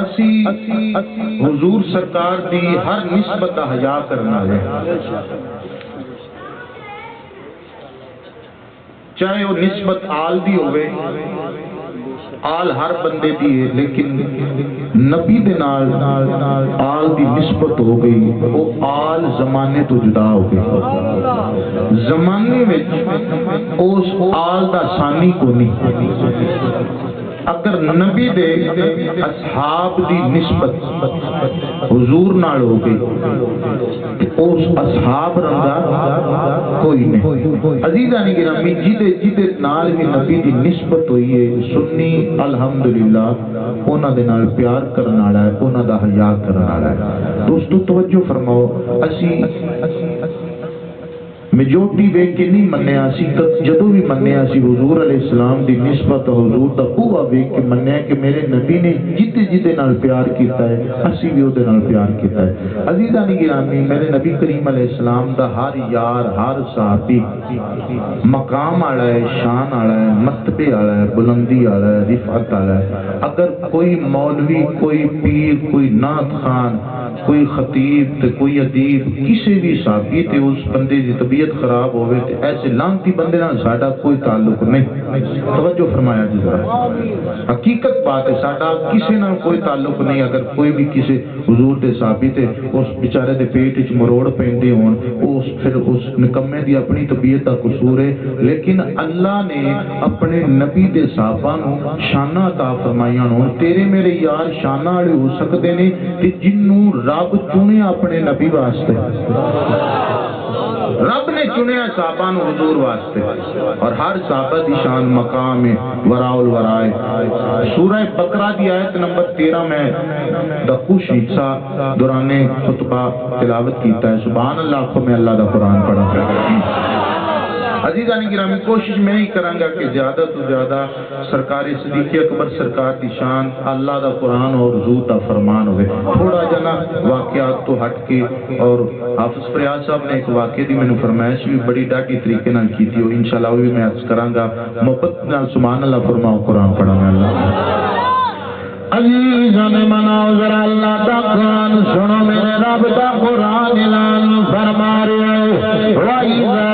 اسی حضور سرکار دی ہر نسبت دا حیا کرنا ہے، چاہے وہ نسبت آل دی ہوئے، آل ہر بندے دی ہے، لیکن نبی دے نال آل دی نسبت ہو گئی، وہ آل زمانے تو جدا ہو گئی، زمانے میں اس آل دا ثانی کو نہیں۔ اگر نبی دے اصحاب دی نسبت حضور نال ہو گئی، اس اصحاب رنگا کوئی نہیں۔ عزیزانی گرامی، جیدے نال بھی نبی دی نسبت ہوئی ہے، سنی الحمدللہ انہاں دے نال پیار کرنا والا ہے، انہاں دا حیا کرنا والا ہے۔ دوستو توجہ فرماؤ، اسی میجورٹی ویک کے نہیں منیا، اسی جدو بھی منیا اسی حضور علیہ السلام دی نسبت حضور دا پورا ویک کے منیا کہ میرے نبی نے جتے نال پیار کیتا ہے، اسی بھی اودے نال پیار کیتا ہے۔ عزیزانی گرامی، میرے نبی کریم علیہ السلام دا ہر یار، ہر صحابی مقام والا ہے، شان والا ہے، مرتبے والا ہے، بلندی والا ہے، رفعت والا ہے۔ اگر کوئی مولوی، کوئی پیر، کوئی نعت خان، کوئی خطیب تے کوئی ادیب کسی بھی صحابی تے اس بندے دی طبیعت خراب ہوئے تے ایسے لانتی بندے نال ساڈا کوئی تعلق نہیں۔ توجہ فرمایا جی ذرا، حقیقت بات ہے، ساڈا کسی نال کوئی تعلق نہیں۔ اگر کوئی بھی کسی حضور دے صحابی تے اس بیچارے دے پیٹ وچ مروڑ پیندے ہون، پھر اس نکمے دی اپنی طبیعت دا قصور ہے، لیکن اللہ نے اپنے نبی دے صحابہ نو شاناں عطا فرمائیاں ہون۔ تیرے میرے یار شاناں والے ہو سکدے نے تے جنوں رب چنے اپنے نبی واسطے، رب نے چنیا صحابہ نو حضور واسطے، اور ہر صحابہ دی شان مقام ہے وراء الورائے۔ سورہ بقرہ دی آیت نمبر 13 میں دا خوش حصہ دوران خطبہ تلاوت کیتا ہے۔ سبحان اللہ، آنکھوں میں اللہ دا قرآن پڑھا۔ عزیزانی گرامی، کوشش میں ہی کروں گا کہ زیادہ تو زیادہ سرکار صدیق اکبر سرکار دی شان، اللہ دا قرآن اور حضور دا فرمان ہوئے۔ تھوڑا جنا واقعات تو ہٹ کے، اور حافظ فریاد صاحب نے ایک واقعے دی میں نے فرمائش بھی بڑی ڈاٹی طریقے نال کی تھی، انشاءاللہ وہ بھی میں عرض کروں گا۔ محبت نال سبحان اللہ فرماؤ، قرآن پڑھا میں اللہ۔ عزیزان مناؤ ذرا اللہ دا قرآن سنو، میرے رب دا قرآن اعلان فرما رہے وَإِذَا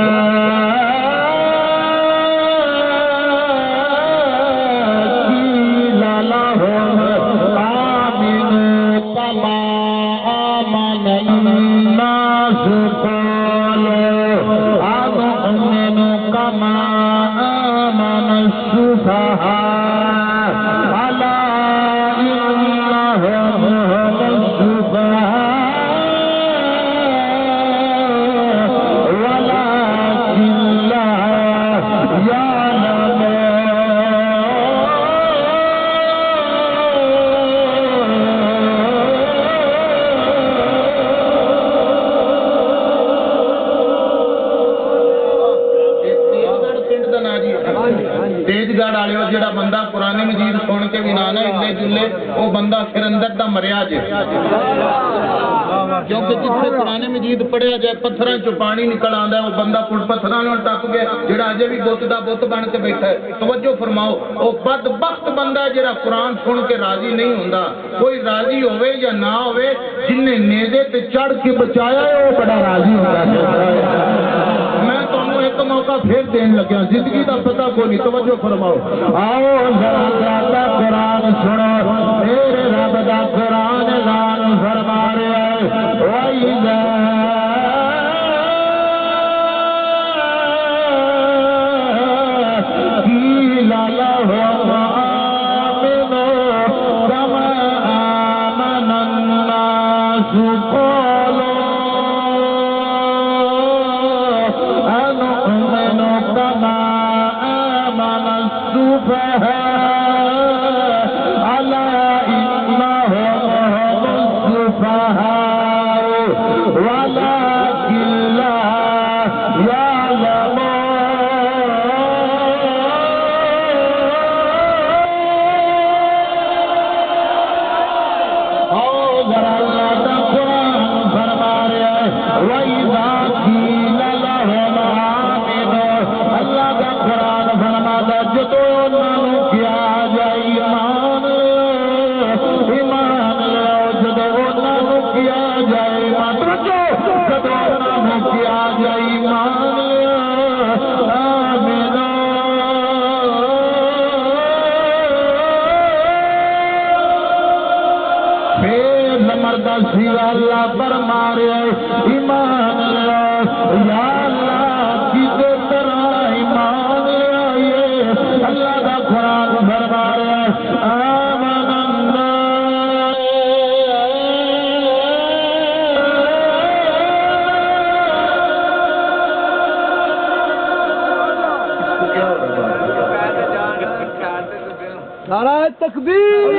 جڑا بندہ قرآن مجید سن کے بھی نہ ہلے جلے، وہ بندہ پھر اندر دا مریا جے، کیونکہ جتنے قرآن مجید پڑھیا جائے پتھراں چوں پانی نکل آندا ہے، وہ بندہ پتھراں نال ٹپ گیا جڑا اجے بھی بت دا بت بن کے بیٹھا ہے۔ توجہ فرماؤ، وہ بدبخت بندہ ہے جڑا قرآن سن کے راضی نہیں ہوندا۔ کوئی راضی ہوئے یا نہ ہوئے، جن نے نیزے تے چڑھ کے بچایا ہے وہ بڑا راضی ہوندا ہے۔ میں تمہیں ایک موقع پھر دین لگیا، زندگی دا پتہ کوئی نہیں۔ توجہ فرماؤ، آؤ ذرا دا قرآن سنو، میرے رب دا قرآن اعلان فرما رہے ہیں وَإِذَا قِيلَ لَهُمْ آمِنُوا كَمَا آمَنَ النَّاسُ قَالُوا أَنُؤْمِنُ كَمَا آمَنَ السُّفَهَاءُ أَلَا کردا سی اللہ فرما رہا ہے ایمان لیا یا اللہ کسے طرح ایمان لیا اللہ دا قرآن فرما رہا ہے آمن نعرہ تکبیر،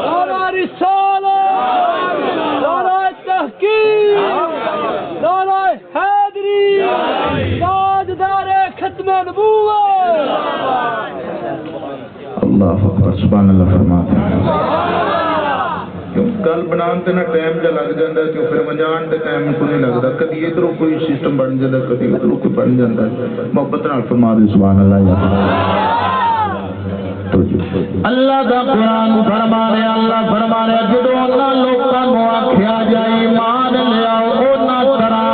نعرہ رسالت، نعرہ تحقیق، نعرہ حیدری، تاجدار ختم نبوت۔ اللہ اکبر سبحان اللہ فرماتے ہیں کیوں گل بنان تے نہ ٹائم جا لگ جاندا ہے کیوں پھر وجان تے ٹائم کو نہیں لگدا کدی ادھروں کوئی سسٹم بن جاندا کدی ادھروں کوئی بن جاندا محبت نال فرما دے سبحان اللہ یا اللہ دا قرآن فرما رہے اللہ فرما رہے جدو انہاں لوکاں نوں آکھیا جائے ایمان لے آؤ انہاں طرح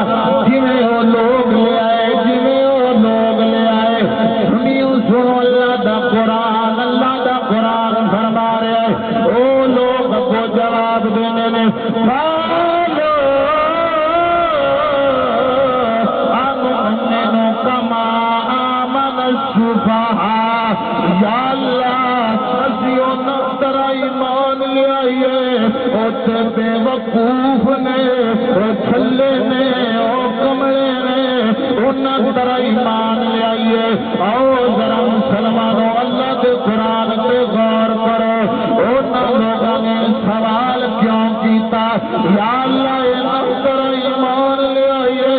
جویں او لوگ لے آئے جویں او لوگ لے آئے سنیو سنو اللہ دا قرآن فرما رہے او لوگ کو جواب دینے نے قالوا آمنوا کما آمن السفہاء یا اللہ ایمان لے آئیے اوتے بے وقوف نے او چھلے نے او کملے نے انہاں طرح ایمان لے آئیے آؤ ذرا مسلمانوں اللہ کے قرآن پہ غور کرو انہاں لوگوں نے سوال کیوں کیتا یا اللہ انہاں طرح ایمان لے آئیے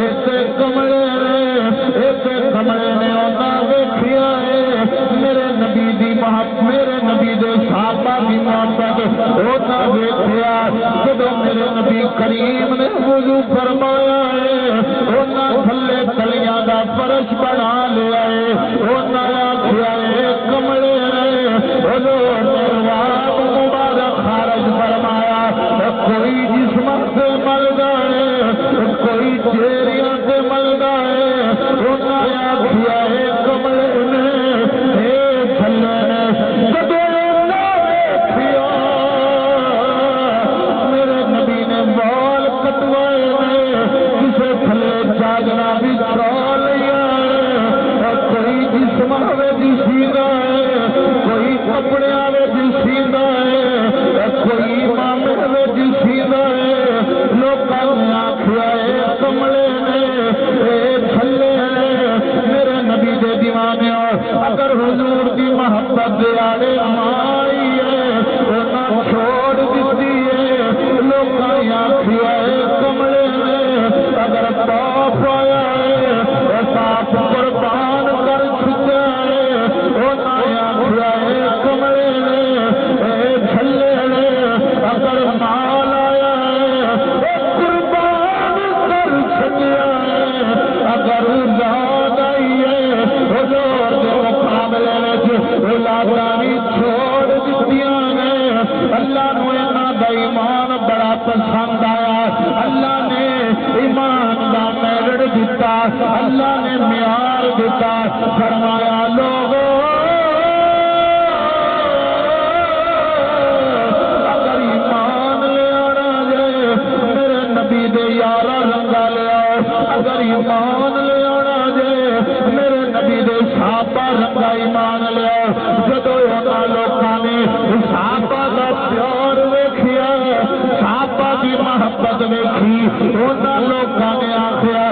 ایسے کملے نے انہاں ویکھیا ہے میرے نبی دی محبت میرے نبی دے صحابہ دی محبت انہاں ویکھیا جدو میرے نبی کریم نے وضو فرمایا ہے انہاں تھلے تلیاں دا فرش بنا لیا ہے انہاں آکھیا ہے کملے نے حضور نے رواب مبارک خارج فرمایا کوئی جسم سے ملدا ہے کوئی چہریاں سے ملدا ہے انہاں آکھیا ہے کملے نے کوئی کپڑے والے جسیدہ ہے کوئی مامے والے جسیدہ ہے لوگوں نے آخیا ہے کملے نے چھلے نے میرے نبی دے دیوانے اگر حضور دی محبت دے آلے آئی ہے انہاں چھوڑ دیتی ہے لوگوں نے آخیا ہے کملے نے اگر پاپ آیا ہے پاپ قربان کر چکا ہے انہاں آخیا ہے کملے نے چھلے نے اگر مال آیا ہے قربان کر چکا ہے اگر اولاد آئی ہے حضور کے مقابلے میں اولاداں چھوڑ دتیاں نے اللہ نو انہاں دا ایمان بڑا پسند آیا اللہ نے ایمان دا میرڈ دیتا اللہ نے معیار دیتا فرمایا لوگو اگر ایمان لے آنا جے میرے نبی دے یارا رنگا لے آؤ اگر ایمان لے آنا جے میرے نبی دے صحابہ رنگا ایمان لے آؤ جدو انہاں لوکاں نے صحابہ دا پیار ویکھیا صحابہ دی محبت ویکھی انہاں لوکاں نے آکھیا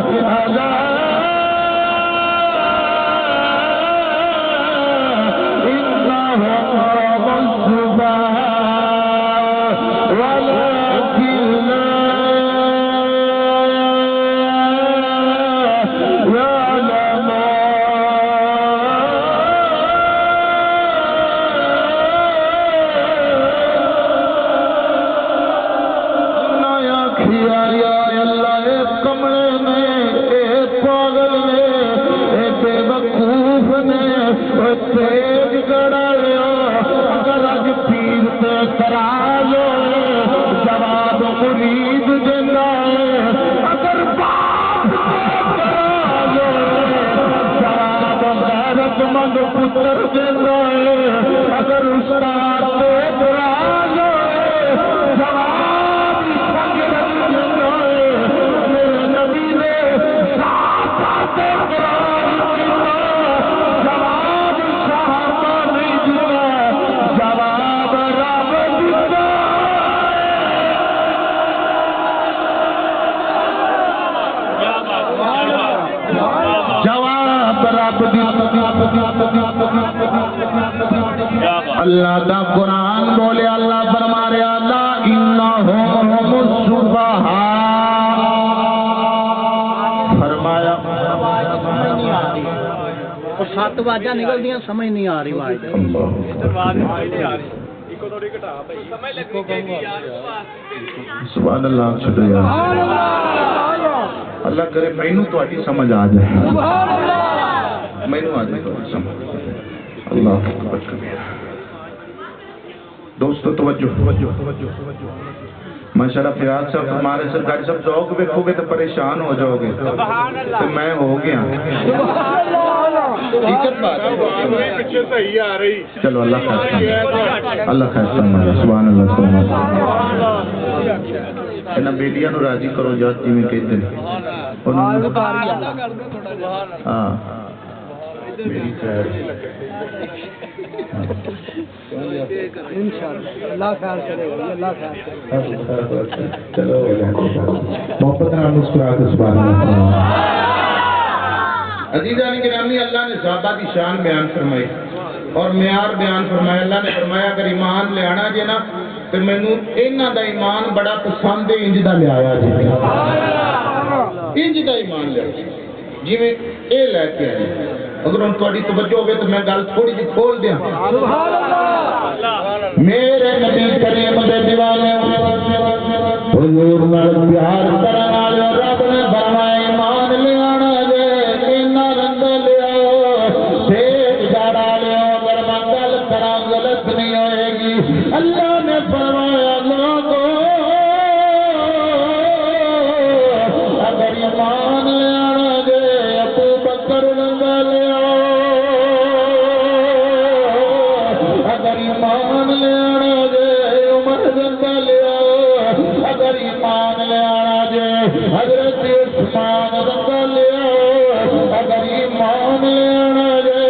پتر دینا ہے اگر استاد جواب اللہ دا قرآن بولے اللہ فرما رہا لا انہم هم السفہاء فرمایا اور 7 واجاں نکل دیاں سمجھ نہیں آ رہی سبحان اللہ شکریہ اللہ کرے مینوں تہاڈی سمجھ آ جائے مینوں آ جائے تہاڈی سمجھ اللہ اکبر کبیرہ دوستو توجہ ماشاءاللہ فیاض صاحب ہمارے سرکاری صاحب ذوق دیکھو گے تو پریشان ہو جاؤ گے تو میں ہو گیا چلو اللہ خیر اللہ خیر سبحان اللہ سبحان اللہ انہاں بیٹیاں نو راضی کرو جا جویں کہتے ہیں ہاں میری خیر اللہ خیر کرے گا اللہ خیر چلو محبت نال مسکرا کے سبحان اللہ عزیزان گرامی اللہ نے صحابہ کی شان بیان فرمائی اور معیار بیان فرمایا اللہ نے فرمایا اگر ایمان لے آنا جے نا تو مینوں انہاں دا ایمان بڑا پسند ہے انج دا لے آیا جی انج دا ایمان لے جی میں اے لے کے آئے اگر ان تھوڑی توجہ ہوگی تو میں گل تھوڑی جی کھول دیا میرے نبی کریم دے دیوانے حضور نال پیار کرن والے رب نے فرمایا ایمان لے آنا جے انہاں رنگ لے آؤ تیز جاڑا لے آؤ اگر میں گل کراں غلط نہیں ہوئے گی اللہ نے فرمایا لوگو اگر ایمان لے آنا جے ابو بکر رنگ لے آؤ اگر ایمان لے آنا جے عمر رنگ لے آؤ اگر ایمان لے آنا جے حضرت عثمان رنگ لے آؤ اگر ایمان لے آنا جے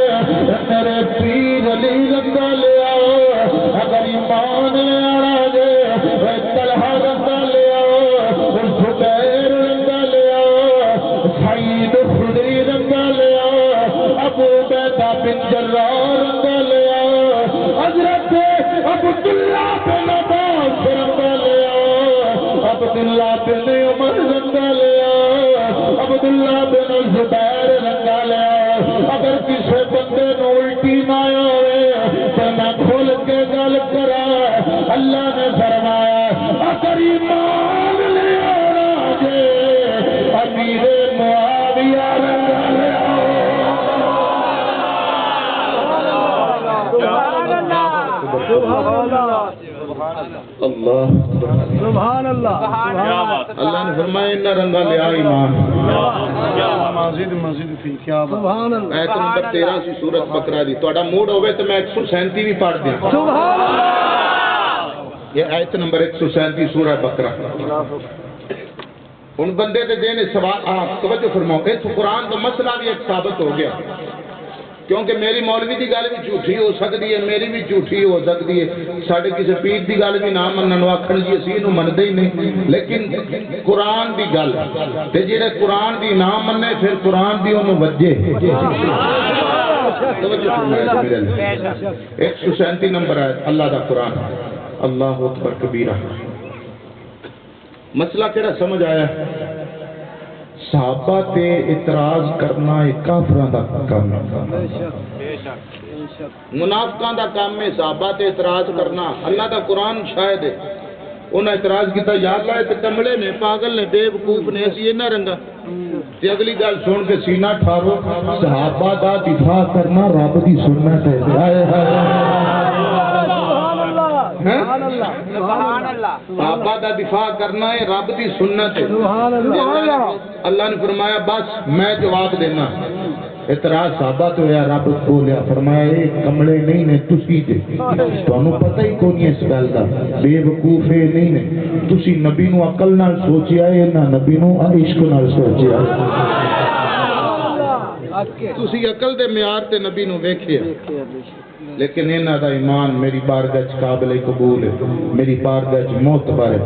میرے پیر علی رنگ لے آؤ اگر ایمان لے آنا جے طلحہ رنگ لے آؤ زبیر رنگ لے آؤ سعید خدری رنگ لے آؤ ابو عبیدہ بن جراح رنگ لے آؤ حضرت عبداللہ بن عباس رنگ لے آؤ عبداللہ بن عمر رنگ لے آؤ عبداللہ بن زبیر رنگ لے آؤ اگر کسی بندے نو الٹی نہ ہوئے تو میں کھول کے گل کرا اللہ نے فرمایا اگر ایمان لے آنا جے امیر معاویہ رنگ لے آؤ اللہ سبحان اللہ اللہ نے فرمایا انہاں رنگا لیا ایمان سبحان اللہ آیت نمبر 13 سی سورت بقرہ دی تہاڈا موڈ ہوے تو میں 137 بھی پڑھ دیاں سبحان اللہ یہ آیت نمبر 137 سورہ بقرہ ان بندے دے دینے سوال آپ توجہ فرماؤ اس قرآن کا مسئلہ بھی ایک ثابت ہو گیا کیونکہ میری مولوی دی گل بھی جھوٹھی ہو سکتی ہے میری بھی جھوٹھی ہو سکتی ہے ساڈے کسی پیر دی گل بھی نہ منن آکھن جی اسی نو مندے ہی نہیں لیکن قرآن دی گل تے جڑے قرآن دی نہ مننے پھر قرآن دی اونوں وجے توجہ فرمائے میرے 137 نمبر ہے اللہ دا قرآن اللہ اکبر کبیرہ مسئلہ کیڑا سمجھ آیا صحابہ تے اعتراض کرنا ایک کافراں دا کام ہے منافقاں دا کام ہے صحابہ تے اعتراض کرنا اللہ دا قرآن شاہد ہے انہاں اعتراض کیتا یا اللہ تے کملے نے پاگل نے بے وقوف نے اسی انہاں رنگا تے اگلی گل سن کے سینہ ٹھارو صحابہ دا دفاع کرنا رب دی سنت ہے ہائے ہائے صحابہ دا دفاع کرنا ہے رب دی سنت ہے اللہ نے فرمایا بس میں جواب دینا اعتراض صحابہ تو یا رب بولیا فرمایا اے کملے نہیں نے تسی تے تانوں پتہ ہی کوئی نہیں اس گل دا بے وقوف نہیں نے تسی نبی نو عقل نال سوچیا ہے نہ نبی نو عشق نال سوچیا تسی عقل دے معیار تے نبی نو ویکھیا لیکن انہاں دا ایمان میری بارگاہ وچ قابل قبول ہے میری بارگاہ وچ معتبر ہے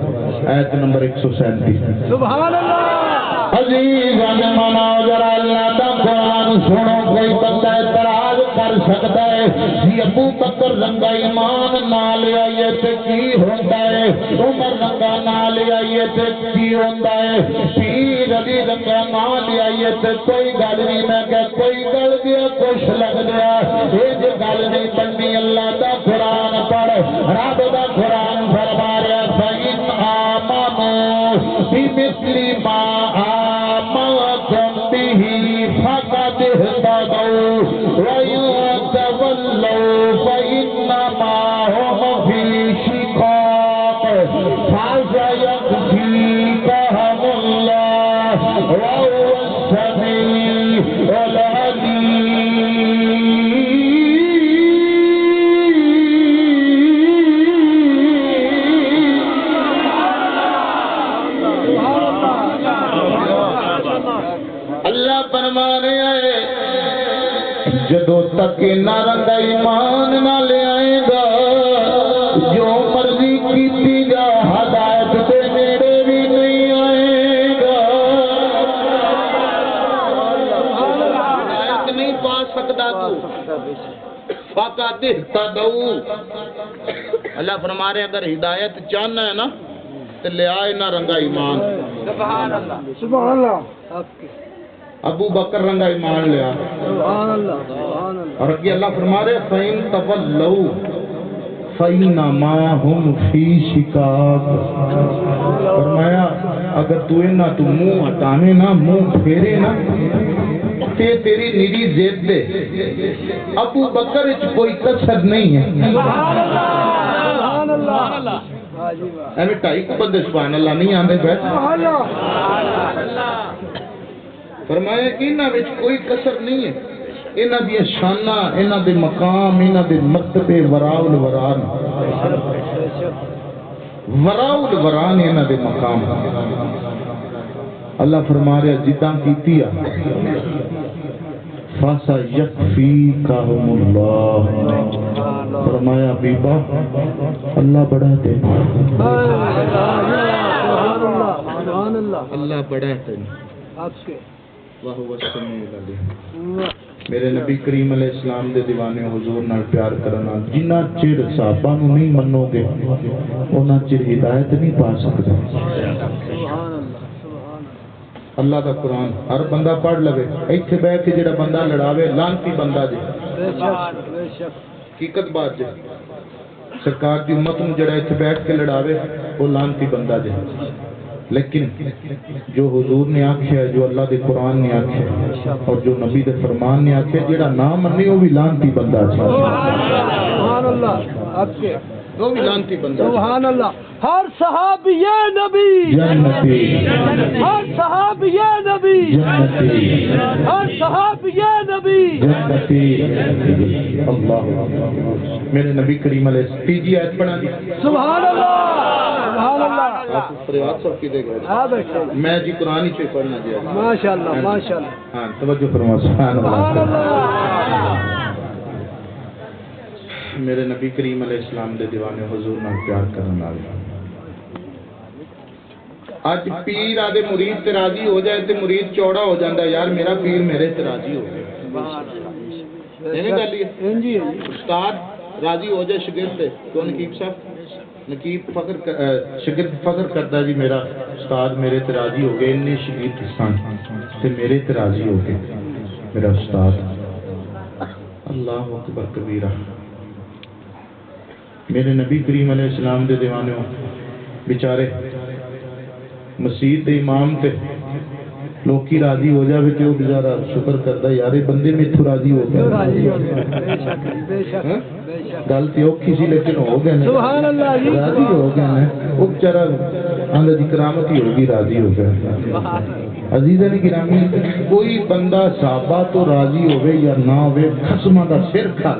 آیت نمبر 137 سبحان اللہ عزیزان مناؤ ذرا اللہ دا قرآن سنو کوئی بندہ اعتراض کر سکتا ہے جی ابو بکر رنگا ایمان نہ لے آئیے تے کی ہوتا ہے عمر رنگا نہ لے آئیے تے کی ہوتا ہے پیر علی رنگا نہ لے آئیے تے کوئی گل نہیں میں کہ کوئی گل گیا کچھ لگ گیا یہ جو گل نہیں بننی اللہ دا قرآن پڑھ رب دا قرآن فرما رہا فَإِنْ آمَنُوا بِمِثْلِ مَا آمَنْتُمْ بِهِ فَقَدِ اهْتَدَوْا وَإِنْ تَوَلَّوْا فَإِنَّمَا هُمْ فِي شِقَاقٍ فَسَيَكْفِيكَهُمُ اللَّهُ وَهُوَ السَّمِيعُ الْعَلِيمُ اللہ فرما رہے ہیں جدو تک نہ رنگا ایمان نہ لے آئے گا جو مرضی کیتی جا ہدایت دے نیڑے بھی نہیں آئے گا ہدایت نہیں پا سکتا تو فقط اہتدوا اللہ فرما رہے اگر ہدایت چاہنا ہے نا تو لے آئے نہ رنگا ایمان سبحان اللہ سبحان اللہ ابو بکر رنگا ایمان لیا سبحان اللہ سبحان اللہ اور اگے اللہ فرما رہے فَإِن تَوَلَّوْا فَإِنَّمَا هُمْ فِي شِقَاقٍ فرمایا اگر تو نہ تو منہ ہٹانے نہ منہ پھیرے نہ تے تیری نیری زید دے ابو بکر اچ کوئی کسر نہیں ہے سبحان اللہ ایویں ٹائی کو بندے سبحان اللہ نہیں آندے بیٹھ سبحان اللہ فرمایا کہ انہاں وچ کوئی کسر نہیں ہے انہاں دی شاناں انہاں دے مقام انہاں دے مرتبے وراء الوران وراء الوران انہاں دے مقام اللہ فرما رہا جداں کیتی ہے فاسا یکفیکہم اللہ فرمایا بیبا اللہ بڑا ہے سبحان اللہ اللہ بڑا ہے آپ کے وَهُوَ السَّمِيعُ الْعَلِيمُ میرے نبی کریم علیہ السلام دے دیوانے حضور نال پیار کرنا جنہ چر صحابہ نو نہیں منو گے انہاں چر ہدایت نہیں پا سکتے سبحان اللہ اللہ دا قرآن ہر بندہ پڑھ لگے ایتھے بیٹھ کے جڑا بندہ لڑاوے لانتی بندہ جے بے شک بے شک حقیقت بات جے سرکار دی امت نو جڑا ایتھے بیٹھ کے لڑاوے وہ لانتی بندہ جے لیکن جو حضور نے آکھیا جو اللہ دے قرآن نے آکھیا اور جو نبی دے فرمان نے آکھیا جڑا نہ مننے وہ بھی لانتی بندہ ہے سبحان اللہ آپ کے وہ بھی لانتی بندہ سبحان اللہ ہر صحابی نبی جنتی ہر صحابی نبی جنتی ہر صحابی نبی جنتی اللہ میرے نبی کریم علیہ تیجی آیت پڑھا دی سبحان اللہ سبحان اللہ آپ فریاد سب کی دے گئے ہاں بیٹھے میں جی قرآن ہی پہ پڑھنا دیا ماشاءاللہ ماشاءاللہ ہاں توجہ فرما سبحان سبحان اللہ اللہ میرے نبی کریم علیہ السلام دے دیوانے حضور نال پیار کرن والے اج پیر آدے مرید تے راضی ہو جائے تے مرید چوڑا ہو جاندا ہے یار میرا پیر میرے تے راضی ہو گیا ایویں گل ہے جی استاد راضی ہو جائے شاگرد تے تو نقیب صاحب نقیب شاگرد فخر کردا جی میرا استاد میرے تے راضی ہو گئے اتنے شاگرد سن تے میرے تے راضی ہو گئے میرا استاد اللہ اکبر کبیرہ میرے نبی کریم علیہ السلام دے دیوانے بیچارے مسجد دے امام تے لوکی راضی ہو جاوے تے او بیچارہ شکر کردا یار بندے میتھوں راضی ہو گیا بے شک گل تے اوکھی سی لیکن ہو گئے نے سبحان اللہ جی راضی ہو گئے نے او بیچارہ آندا دی کرامت ہی ہوگی راضی ہو گیا عزیزاں گرامی کوئی بندہ صحابہ تو راضی ہوئے یا نہ ہوئے خصماں دا سر کھا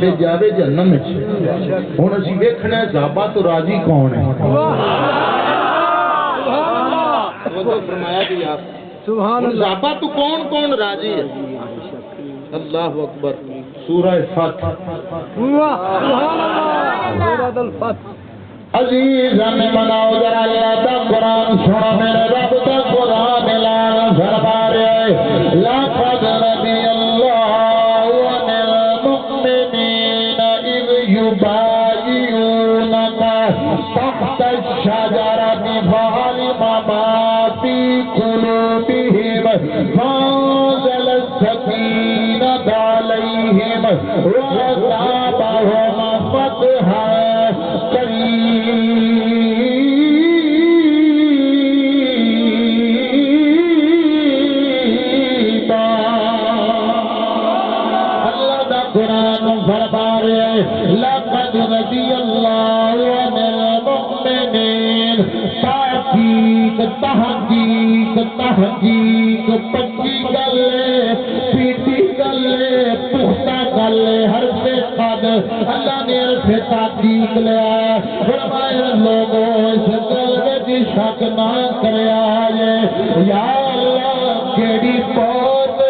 تے جاوے جہنم وچ ہن اسی ویکھنا ہے صحابہ تو راضی کون ہے وہ فرمایا کہ آپ سبحان اللہ صحابہ تو کون راضی ہے اللہ اکبر سورہ فتح سبحان اللہ سورۃ الفتح عزیزاں مناؤ ذرا اللہ دا قرآن سنو میرے رب دا قرآن اعلان فرما رہے لقد رضی اللہ عن تحقیق تحقیق پکی گل پیٹی گل پختہ گل ہر سے قد اللہ نے سے تحقیق لیا فرمایا لوگوں اس گل میں شک نہ کریا یا اللہ کیڑی بات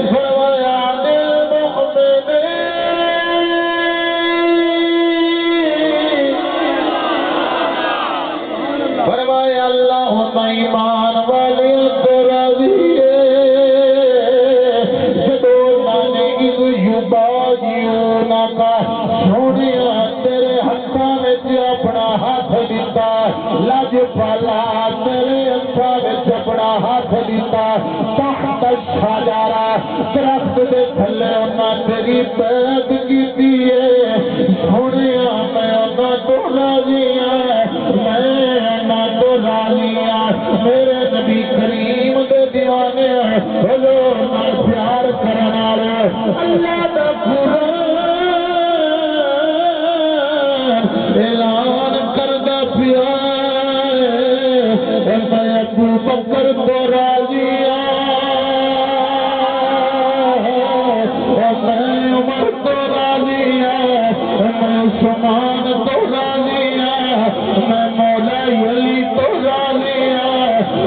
فرمایا فرمایا اللہم ایمان والے تو راضی جدو مانے اذ یباجیونا کا سونیا تیرے ہتھاں وچ اپنا ہاتھ دیتا لاج پالا تیرے ہتھاں وچ اپنا ہاتھ دیتا تحت الشجرہ درخت دے تھلے انہاں تیری بیعت کیتی ہے سونیا میں انہاں تو راضی ہاں میرے نبی کریم دے دیوانے حضور نال پیار کرن والے اللہ دا قرآن اعلان کردا پیا میں ابو بکر تو راضی میں عمر تو راضی میں عثمان تو راضی میں مولا علی تو راضی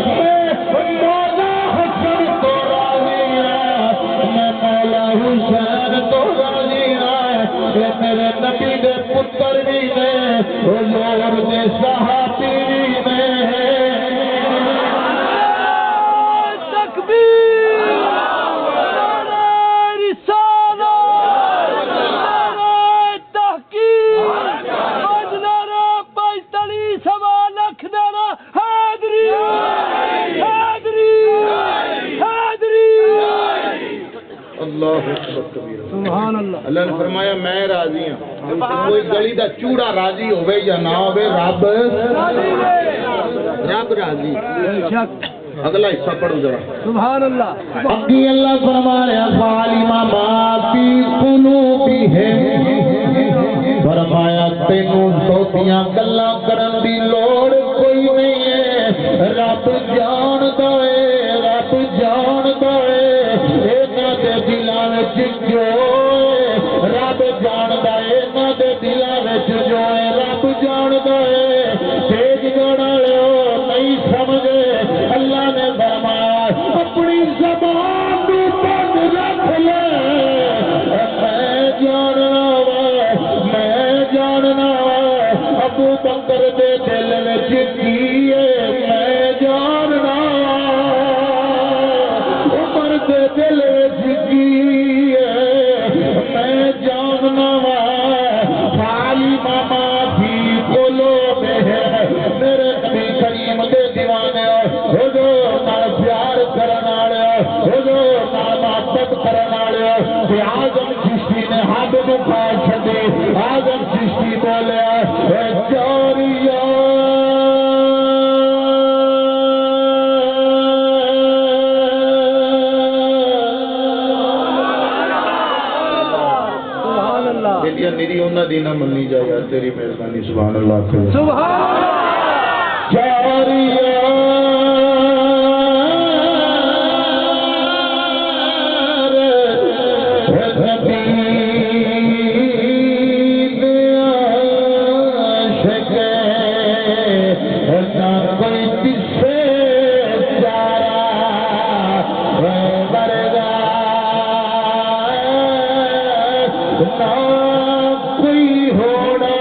میں مولا حسن تو راضی میں مولا حسین تو راضی یہ میرے نبی دے پتر بھی نے حضور دے صحابی بھی نے سبحان اللہ اللہ نے فرمایا میں راضی ہوں کوئی گلی دا چوڑا راضی ہوئے یا نہ ہوئے رب راضی اگلا حصہ پڑھو ذرا سبحان اللہ اگی اللہ فرمایا فالما ما فی قلوبہم فرمایا تینوں دوتیاں گلاں کرن دی لوڑ کوئی نہیں ہے رب جاندا ہے رب جاندا ہے انہاں دے دلاں وچ جو رب جاندا ہے انہاں دے دلاں وچ جو ہے رب جاندا ہے تیج گڑ والو نہیں سمجھے اللہ نے فرمایا اپنی زبان تو بند رکھ لے میں جاننا ابو بکر دے دل وچ کی ہے میں جاننا عمر دے دل وچ کی ہے میں جاننا خالی ماما بھی بولو میرے نبی کریم دے دیوانے حضور نال پیار کرن والے حضور نال محبت کرن والے اعظم چشتی نے ہاتھ نو پا چھڈے اعظم چشتی بولیا اے چوریا سبحان اللہ جڑیاں میری انہاں دی نہ مننی جائے تیری مہربانی سبحان اللہ سبحان چوریا کوئی ہونا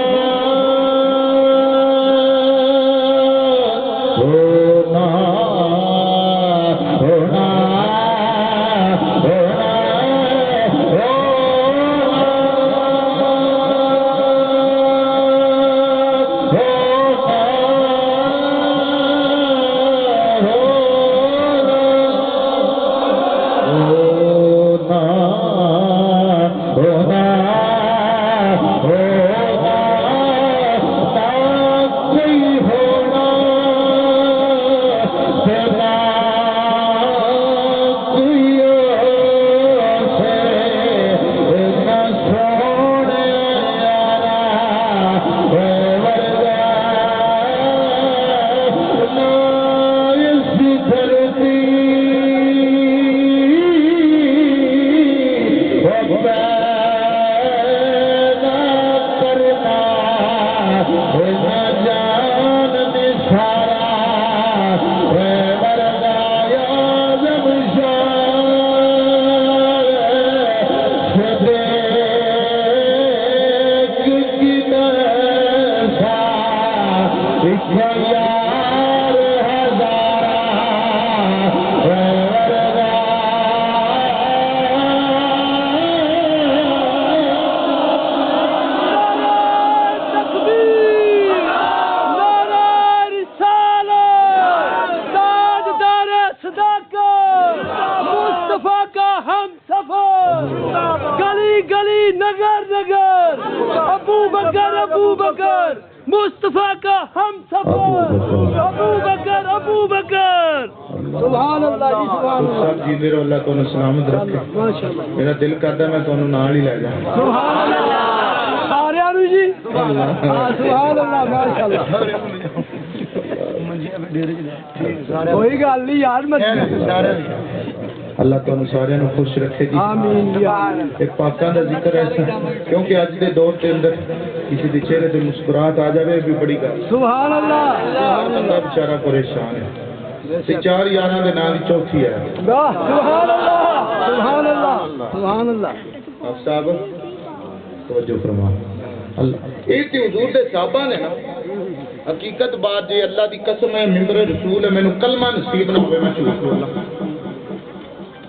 مصطفیٰ کا ہم سفر ابو بکر سبحان اللہ جی سبحان اللہ سب جی میرے اللہ تو سلامت رکھے میرا دل کرتا میں تو نال ہی لے جاؤں سبحان اللہ سارے نو جی سبحان اللہ ماشاءاللہ کوئی گل نہیں یار اللہ تعالیٰ سارے نو خوش رکھے جی آمین ایک پاکاں دا ذکر ایسا کیونکہ آج دے دور کے اندر کسی دے چہرے تے مسکراہٹ آ جاوے بھی بڑی گل سبحان اللہ بندہ بیچارہ پریشان ہے تے چار یاراں دے نام دی چوتھی ہے سبحان اللہ سبحان اللہ سبحان اللہ آپ صاحب توجہ فرما اللہ یہ تے حضور دے صحابہ نے نا حقیقت بات جی اللہ دی قسم ہے ممبر رسول ہے مینوں کلمہ نصیب نہ ہوے میں جھوٹ بولاں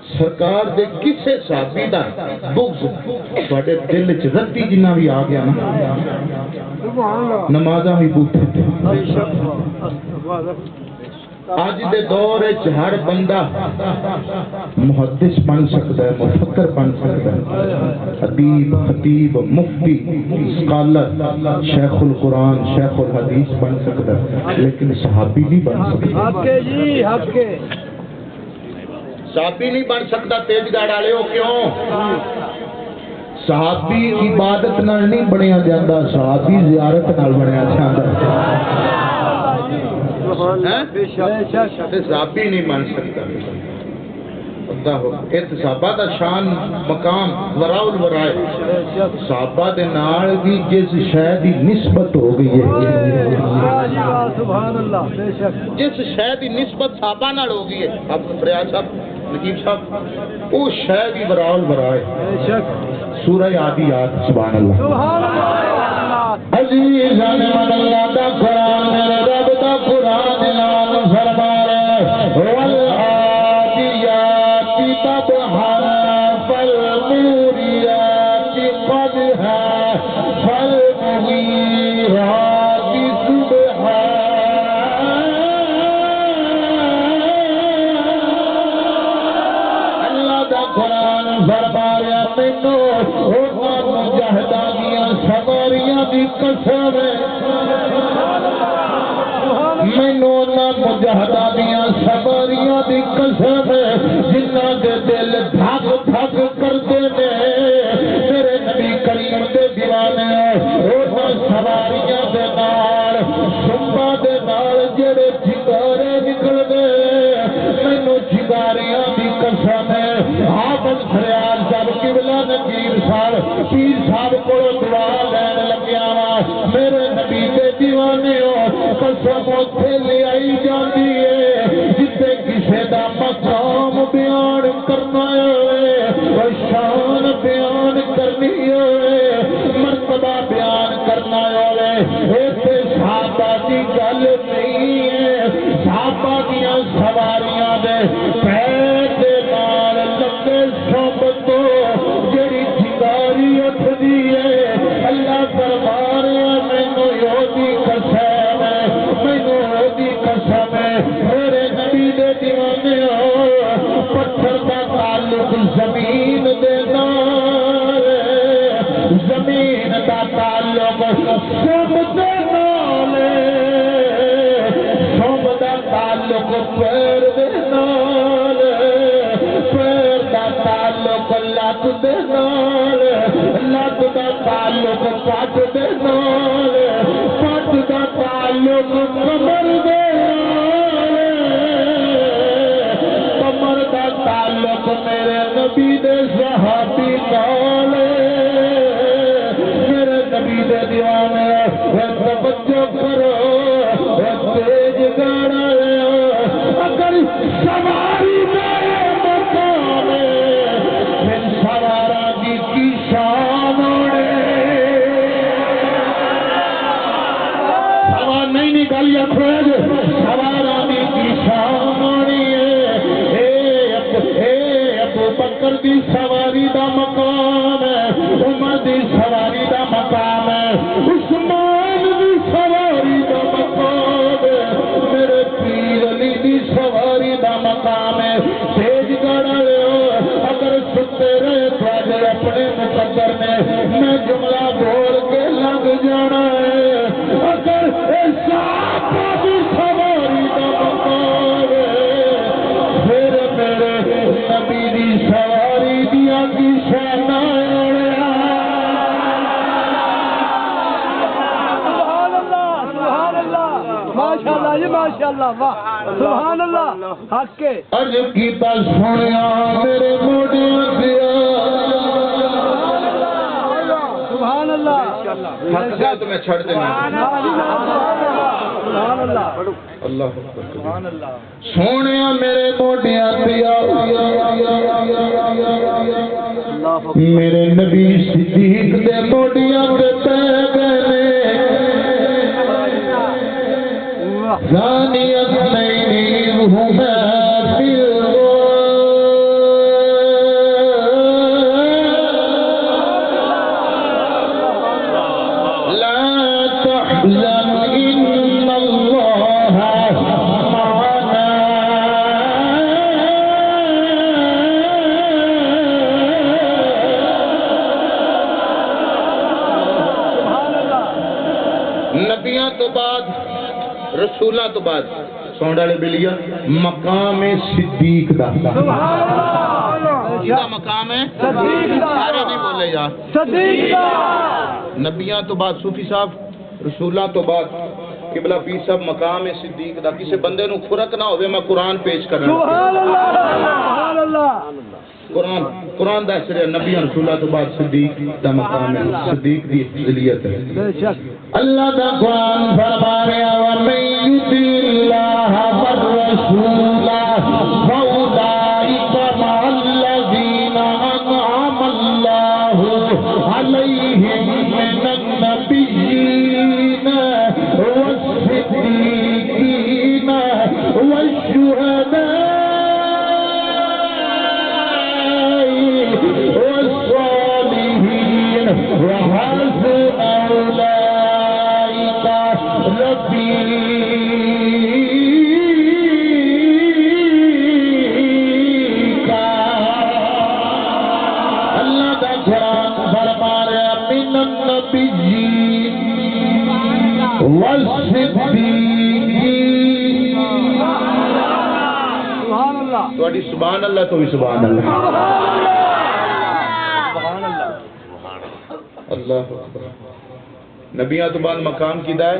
سرکار دے کسے صحابی دا بغض تواڈے دل وچ رتی جنہ بھی آ گیا نا نمازاں بھی بوٹھے آج دے دور وچ ہر بندہ محدث بن سکتا ہے مفکر بن سکتا ہے ادیب خطیب مفتی اسکالر شیخ القرآن شیخ الحدیث بن سکتا ہے لیکن صحابی نہیں بن سکتا حق کے جی حق کے صحابی نہیں بن سکتا تیز گاڑ والے ہو کیوں صحابی عبادت نال نہیں بنیا جاندہ صحابی زیارت نال بنیا جاندہ صحابی نہیں بن سکتا صحابہ دا شان مقام وراء الورائے صحابہ دے نال بھی جس شے دی نسبت ہو گئی ہے سبحان اللہ بے شک جس شے دی نسبت صحابہ نال ہو گئی ہے اب فریاد صاحب نقیب صاحب وہ شے بھی وراء الورائے بے شک سورہ عادیات سبحان اللہ سبحان اللہ عزیزان من اللہ دا قرآن میرے رب دا قرآن اعلان فرما رہے مجاہدہ دیاں سواریاں دی قسم جنہ دے دل دھک دھک کرتے نے میرے نبی کریم دے دیوانے اوہ سواریاں دے نال شمبا دے نال جڑے جگارے نکل دے مینوں جگاریاں دی قسم ہے حافظ فریاد صاحب قبلہ نقیر صاحب پیر صاحب کو دعا لین لگیا میرے نبی دے دیوانے قسم اتھے لے آئی جاندی ہے جتے کسے دا مقام بیان کرنا ہے شان بیان کرنی ہے مرتبہ بیان کرنا ہے ایسے صحابہ دی گل نہیں ہے صحابہ دیاں سواریاں دے پیر دے نال لگے صحبتوں جڑی جگاری اٹھ دی ہے اللہ دربار مینوں یودی قسم مینوں یودی قسم میرے نبی دے دیوانے پتھر دا تعلق زمین دے نال زمین دا تعلق سب دے نال سب دا تعلق پیر دے نال پیر دا تعلق لت دے نال لت دا تعلق پٹ دے نال پٹ دا تعلق کمر دے نال کمر دا تعلق میرے نبی دے صحابی نال میرے نبی دے دیوانے سوار نہیں نکل یا کھویا جو سوارانی کی شامانی اے ابو بکر دی سواری دا مقام ہے، عمر دی سواری دا مقام ہے، عثمان دی سواری دا مقام ہے، میرے پیر علی دی سواری دا مقام ہے۔ تیج گڑھ اگر ستے رہے تو اپنے مقدر نے میں جملہ بول کے لگ جانا ہے، اگر صاحب دی سواری دا مقام ہے، پھر میرے نبی دی سواری دیا کی شانہ ماشاءاللہ جی ماشاءاللہ، واہ سبحان اللہ، حق کے عرض کیتا سنیا میرے موڈیاں دیا سبحان اللہ، حق سے تمہیں چھڑ دینا سبحان اللہ، اللہ سبحان اللہ، سونیا میرے موڈیاں دیا میرے نبی صدیق دے موڈیاں دے گئے زانی اثنین ہما فی لا تحزن ان اللہ معنا نبیاں تو بعد رسولہ تو بعد سونڈا لے بلیا مقام صدیق دا یہ مقام ہے صدیق دا، سارے نہیں بولے یار صدیق دا، نبیاں تو بعد صوفی صاحب رسولہ تو بعد قبلہ پیر صاحب مقام صدیق دا کسی بندے نو فرق نہ ہوئے میں قرآن پیش کرنا سبحان اللہ، سبحان اللہ، قرآن دا اثر ہے نبیاں رسولہ تو بعد صدیق دا مقام ہے صدیق دی افضلیت ہے بے شک اللہ دا قرآن فرما رہا وَمَن يُطِعِ اللَّهَ وَالرَّسُولَ فَأُولَٰئِكَ مَعَ الَّذِينَ أَنْعَمَ اللَّهُ عَلَيْهِم مِّنَ النَّبِيِّينَ وَالصِّدِّيقِينَ وَالشُّهَدَاءِ وَالصَّالِحِينَ وَحَسُنَ أُولَٰئِكَ رفیقا۔ اللہ کا قرآن فرما رہا من النبیین والصدیقین سبحان اللہ، تھوڑی سبحان اللہ تو بھی سبحان اللہ سبحان اللہ، اللہ اکبر۔ نبیاں تو بعد مقام کیدا ہے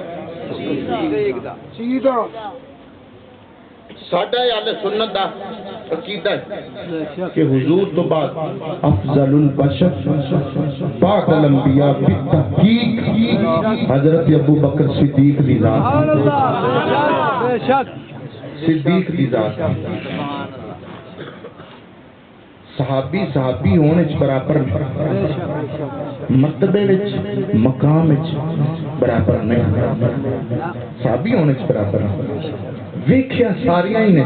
سیدھا ساڈا اہل سنت دا عقیدہ ہے بے شک کہ حضور تو بعد افضل البشر بعد الانبیاء بالتحقیق حضرت ابو بکر صدیق دی ذات سبحان اللہ، بے شک صدیق دی ذات صحابی ہونے چ برابر مرتبے وچ مقام وچ برابر نہیں صحابی ہونے چ برابر ویکھیا ساریاں ہی نے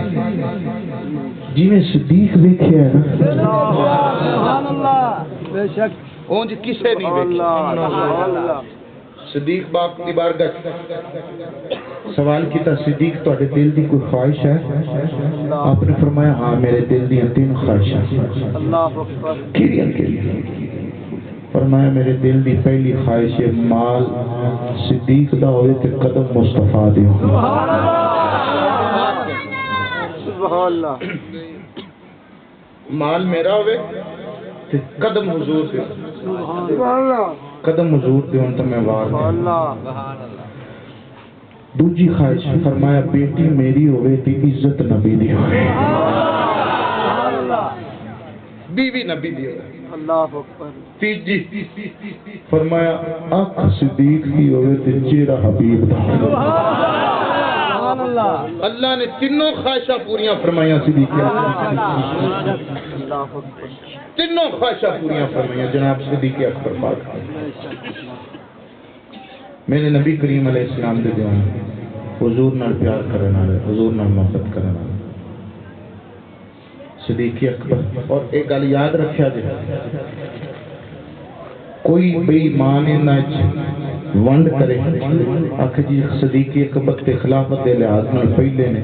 جویں صدیق ویکھیا ہے سبحان اللہ، بے شک اونج کسے نہیں ویکھیا سبحان اللہ، صدیق باپ کی بارگاہ سوال کیتا صدیق تواڈے دل دی کوئی خواہش ہے آپ نے فرمایا ہاں میرے دل دی تین خواہشاں اللہ اکبر، کیڑیاں فرمایا میرے دل دی پہلی خواہش ہے مال صدیق دا ہوئے تے قدم مصطفیٰ دے ہو سبحان اللہ، مال میرا ہوئے تے قدم حضور دے سبحان اللہ، قدم حضور دے ہوں تو میں وار دے اللہ، دوجی خواہش فرمایا بیٹی میری ہوئے تی عزت نبی دی ہوئے سبحان اللہ، بیوی نبی دی ہوئے اللہ اکبر، تیجی فرمایا آنکھ صدیق کی ہوئے تے چہرہ حبیب دا سبحان اللہ، اللہ نے تینوں خواہشاں پوریاں فرمائیاں صدیق کی اللہ اکبر، تینوں خواہشاں پوریاں فرمائیاں جناب صدیق اکبر پاک میرے نبی کریم علیہ السلام دے دیوانے حضور نال پیار کرنے والے، حضور نال محبت کرنے والے صدیق اکبر۔ اور ایک گل یاد رکھیا جائے، کوئی بے ایمان انہاں ونڈ کرے آخ جی صدیق اکبر تے خلافت دے لحاظ نال پہلے نے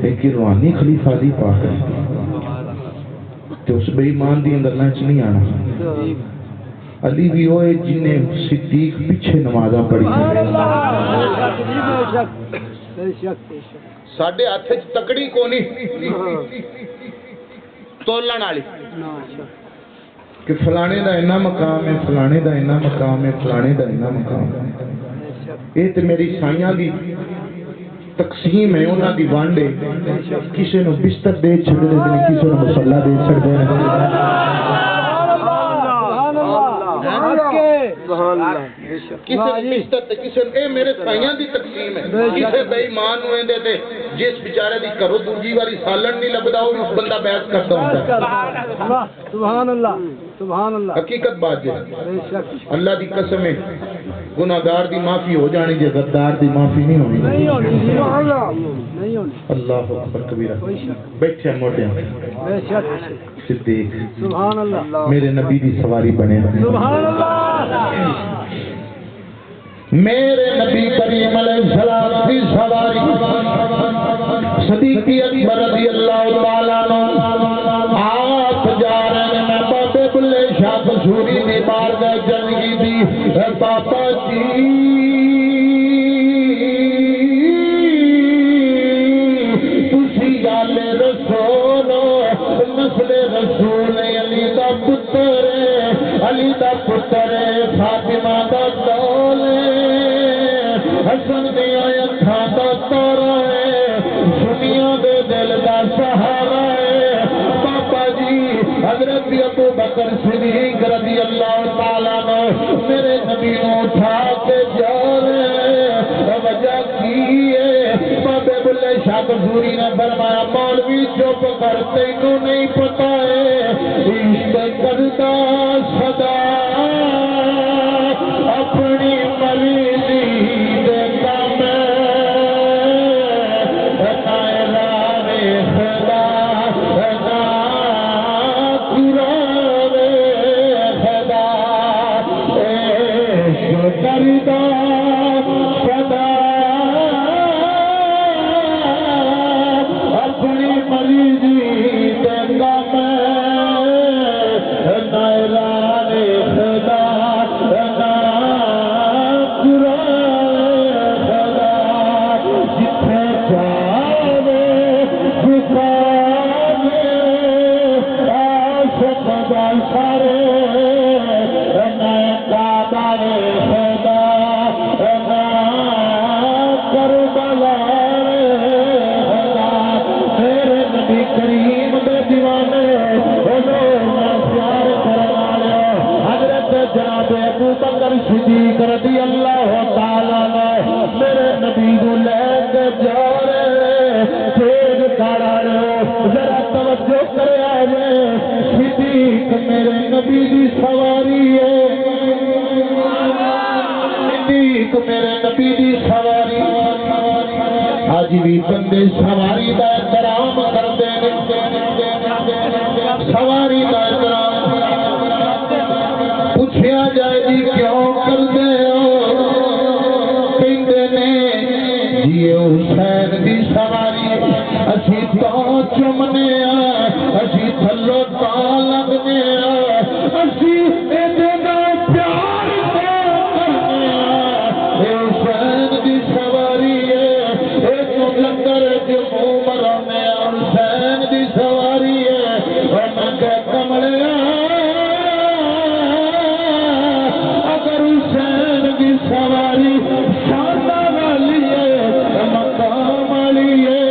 لیکن روحانی خلیفہ علی پاک ہے تے اس بے ایمان دی گلاں وچ نہیں آنا۔ علی بھی ہوئے جن نے صدیق پیچھے نمازاں پڑھی، ساڈے ہاتھ وچ تکڑی کونی تولن والی کہ فلانے دا اینا مقام ہے، فلانے دا اینا مقام ہے، فلانے دا اینا مقام ہے۔ یہ تے میری سائیاں دی تقسیم ہے، انہاں دی وانڈ ہے، کسی نو بستر دے چھڑے دے نے، کسی نو مصلا دے چھڑے نے، کسی بستر تے کسی اے میرے سائیاں دی تقسیم ہے۔ کسی بے ایمان نو ایندے تے جس بیچارے دی کرو دوجی واری سالن نہیں لبدا او بندہ بیعت کردا ہوندا ہے۔ سبحان اللہ سبحان اللہ، حقیقت بات ہے، اللہ دی قسم ہے گناہگار دی معافی ہو جانی جے غدار دی معافی نہیں ہونی۔ نہیں ہونی، اللہ اکبر کبیرہ۔ بیٹھے موٹے بے شک، صدیق سبحان اللہ، میرے نبی دی سواری بنے، سبحان اللہ، میرے نبی کریم علیہ السلام کی سواری صدیق اکبر رضی اللہ تعالیٰ عنہ آپ جا رہے ہیں۔ میں بابے بلے شاہ قصوری نے بارگاہ جنگی دی، اے بابا جی تسی آل رسول نسل رسول علی دا پتر ہے، علی دا پتر ہے، فاطمہ دا دول حسن دیا اکھاں دا تارا ہے، دنیا دے دل دا سہارا ہے۔ بابا جی حضرت ابو بکر صدیق رضی اللہ تعالیٰ عنہ میرے نبی نو اٹھا کے جا رہے ہیں، وجہ کی ہے؟ بابے بلے شاہ قصوری نے فرمایا مولوی چپ کر، تینوں نہیں پتا ہے عشق کرتا صدا اپنی مرضی صدیق رضی اللہ تعالیٰ عنہ میرے نبی کو لے کے جا رہے، تیز کھڑا رہو، ذرا توجہ کرے آئے، صدیق میرے نبی کی سواری ہے، صدیق میرے نبی کی سواری۔ آج بھی بندے سواری کا احترام کرتے ہیں، سواری کا احترام پوچھا جائے جی کیوں کرتے ہو؟ کہتے نے جی حسین دی سواری اسی تو چمنے اسی تھلو تا لگنے اسی پیار کرنے حسین دی سواری ہے، ایک لنگر جموں مرانے حسین دی سواری ہے، اور میں کہ کملے سواری شاندہ والی ہے، مقام والی ہے،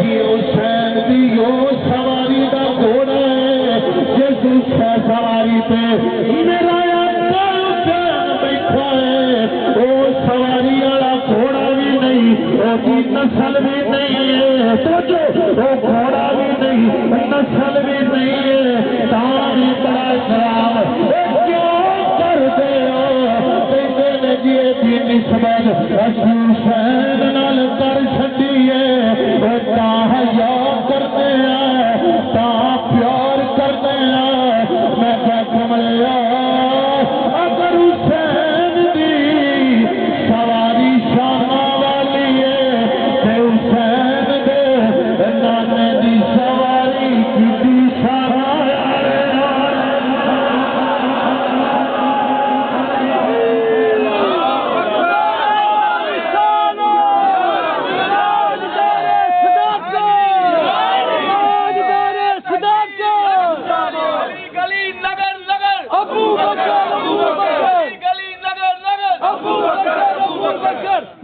کہ حسین دی وہ سواری دا گھوڑا ہے، جس سواری پہ میرا حسین بیٹھا ہے، وہ سواری والا گھوڑا بھی نہیں، وہ نسل بھی نہیں ہے، تو وہ گھوڑا بھی نہیں، نسل بھی نہیں ہے، تاں بھی بڑا خراب کیوں کر دے ہو؟ نسبت اسی حسین نال کر چھڈیے تا حیا کرتے ہیں تا پیار کرتے ہیں میں کہ کملیا اگر حسین دی سواری شان والی ہے تے حسین دے نانے دی سواری کیتی شان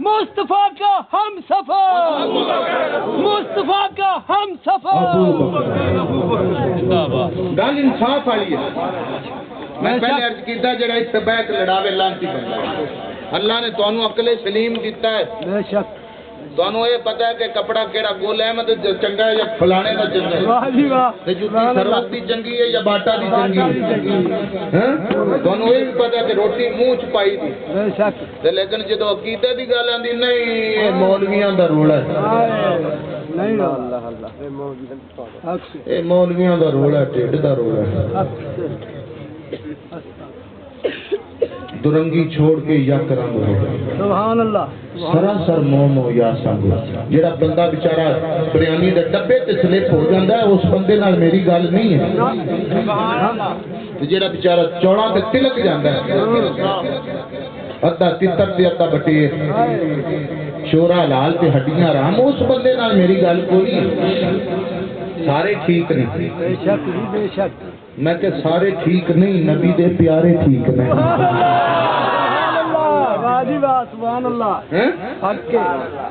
مصطفیٰ کا ہم سفر مصطفیٰ کا ہم سفر گل انصاف والی ہے میں پہلے عرض کیتا جڑا اس بیک لڑاوے لانتی بندا اللہ نے تانوں عقل سلیم دیتا ہے بے شک تانوں یہ پتہ ہے کہ کپڑا کیڑا گول احمد چنگا ہے یا فلانے دا چنگا ہے واہ جی واہ تے جوتی سروت دی چنگی ہے یا باٹا دی چنگی ہے ہاں تانوں یہ بھی پتہ ہے کہ روٹی منہ چ پائی دی بے شک تے لیکن جدوں عقیدے دی گل آندی نہیں یہ مولویاں دا رولا ہے نہیں اللہ اللہ یہ مولویاں دا رولا ہے ٹھڈ دا رولا ہے درنگی چھوڑ کے یا کرنگ ہو سبحان اللہ سراسر مومو یا سنگ جڑا بندہ بیچارہ بریانی دے ڈبے تے سلپ ہو جاندا ہے اس بندے نال میری گل نہیں ہے تے جڑا بیچارہ چوڑا تے تلک جاندا ہے ادھا تتر تے ادھا بٹیر شورا لال تے ہڈیاں حرام اس بندے نال میری گل کوئی نہیں سارے ٹھیک نہیں بے شک جی بے شک میں کہ سارے ٹھیک نہیں نبی دے پیارے ٹھیک نہیں واجی واہ سبحان اللہ حق کے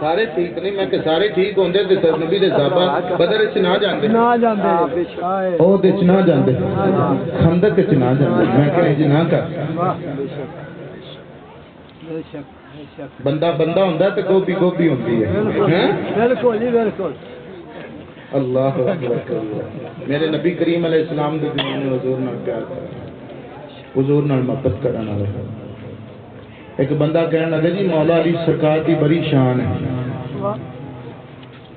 سارے ٹھیک نہیں میں کہ سارے ٹھیک ہوندے تے نبی دے صحابہ بدر وچ نہ جاندے نہ جاندے بے شک او دے وچ نہ جاندے خندق وچ نہ جاندے میں کہ اج نہ کر واہ بے شک بے شک بے شک بندہ بندہ ہوندا تے گوبھی گوبھی ہوندی ہے بالکل جی بالکل اللہ اکبر میرے نبی کریم علیہ السلام دے دین نے حضور نال پیار کرا حضور نال محبت کرن والا ایک بندہ کہن لگا جی مولا علی سرکار کی بڑی شان ہے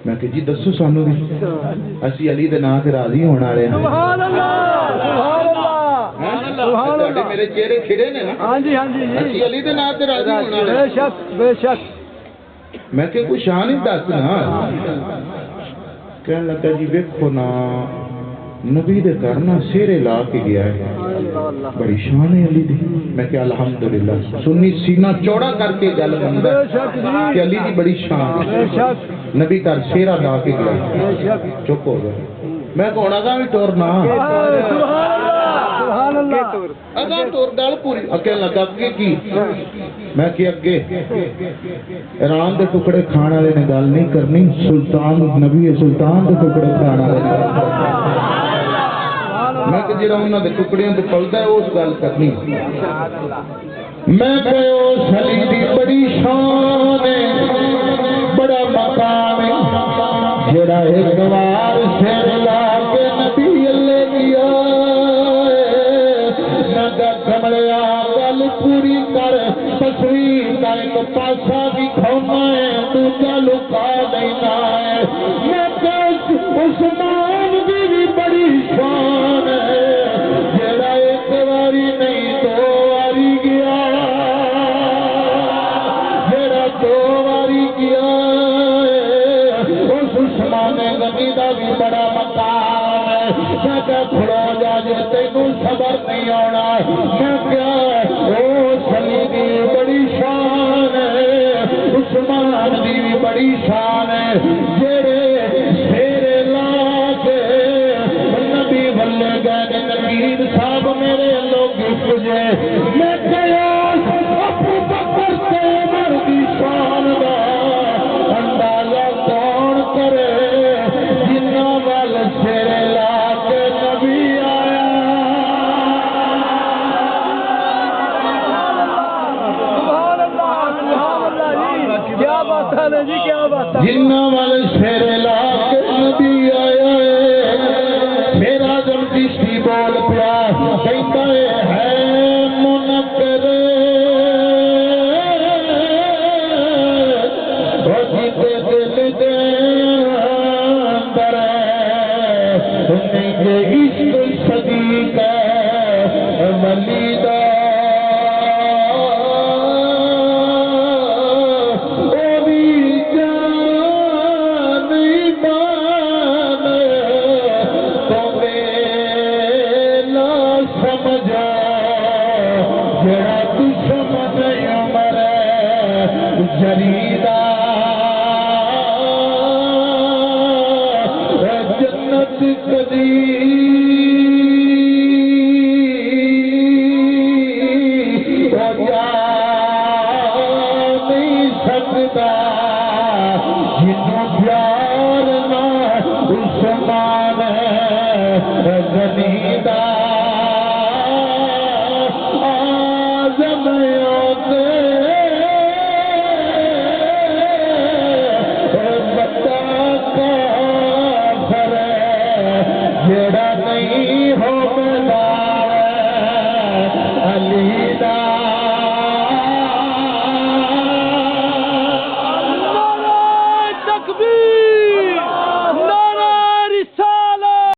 میں کہ جی دسو سانو بھی اسی علی دے نام تے راضی ہونے والے ہیں سبحان اللہ سبحان اللہ سبحان اللہ میرے چہرے کھڑے نے نا ہاں جی اسی علی دے نام تے راضی ہونے والے بے شک بے شک میں کہ کوئی شان ہی دس نا کہنے لگا جی ویکھو نا نبی دے گھر نا سیرے لا کے گیا ہے بڑی شان ہے علی دی میں کہ الحمدللہ سنی سینہ چوڑا کر کے گل بندا کہ علی دی بڑی شان ہے نبی گھر سیرا لا کے گیا چپ ہو گیا میں کہ ہونا گا بھی ٹورنا سبحان اللہ اگا ٹور گل پوری اکے لگا اگے کی میں کہ اگے ایران دے ٹکڑے کھان والے نے گل نہیں کرنی سلطان نبی سلطان دے ٹکڑے کھان والے میں کہ جڑا انہاں دے ٹکڑیاں تے پلدا ہے اس گل کرنی میں کہ او علی دی بڑی شان ہے بڑا مقام ہے جڑا ایک بار سر لا کے نبی اللہ کیا نگا کملیا گل پوری کر تصویر کا ایک پاسا بھی کھونا ہے دوجا لکا دینا ہے میں کہ عثمان بھی بڑی شان ہے جڑا ایک باری نہیں دو باری گیا جڑا دو باری گیا اس عثمان غنی دا بھی بڑا مقام ہے میں کہ کھڑو جا جے تینوں صبر نہیں آنا میں کیا او سلی دی بڑی شان ہے عثمان دی بھی بڑی شان ہے جڑے سیرے لا کے نبی بلے گئے نبی صاحب میرے لوگ پوجے میں کیا ابو بکر سے عمر دی شان دا اندازہ کون کرے جنہ وال سیرے لا کے نبی آیا سبحان اللہ جی کیا بات ہے جی کیا بات ہے جنہ وال سیرے لا کے نبی آیا ہے میرا جب چشتی بول پیا کہتا ہے منکر تکبیر